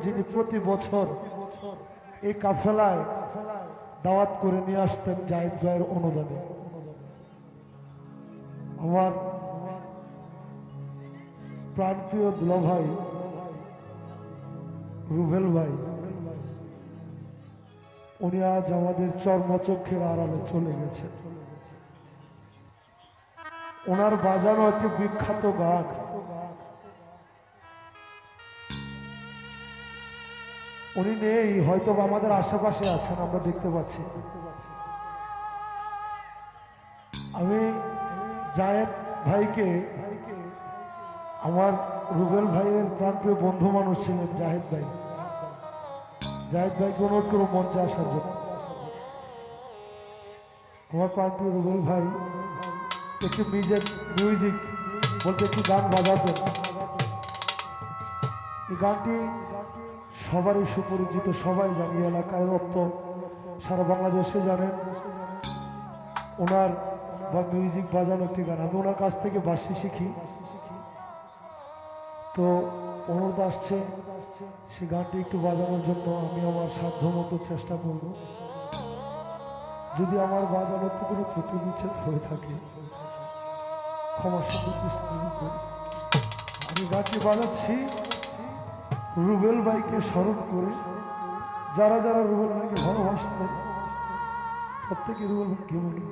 যিনি প্রতি বছর এই কাফেলায় দাওয়াত করে নিয়ে আসতেন জাহিদ ভাইয়ের অনুদানে। আমার প্রাণপ্রিয় দুলাভাই রুবেল ভাই, উনি আজ আমাদের চর্মচক্ষের আড়ালে চলে গেছে। ওনার বাজানো একটি বিখ্যাত গান, উনি নেই, হয়তো আমাদের আশেপাশে আছেন, আমরা দেখতে পাচ্ছি। আমি জায়েদ ভাইকে, আমার রুবেল ভাইয়ের প্রাণপ্রিয় বন্ধু মানুষ ছিলেন জাহেদ ভাই, জাহেদ ভাইকে অনুরোধ করব মঞ্চে আসার জন্য। আমার প্রাণপ্রিয় রুবেল ভাই একটি মিউজিক বলতে একটি গান বাজাতেন। এই গানটি সবারই সুপরিচিত, সবাই জানি, এলাকায় রপ্ত, সারা বাংলাদেশে জানেন। ওনার বা মিউজিক বাজানো একটি গান, আমি ওনার কাছ থেকে বাঁশি শিখি, তো অনুরোধ আসছে সে গানটি একটু বাজানোর জন্য। আমি আমার সাধ্য মতো চেষ্টা করব, যদি আমার বাজানোতে কোনো ত্রুটি বিচ্ছেদ হয়ে থাকে ক্ষমা সুন্দর। আমি গানটি বাজাচ্ছি রুবেল ভাইকে স্মরণ করে। যারা যারা রুবেল ভাইকে ভালোবাসতেন প্রত্যেকে রুবেল ভাইকে বলি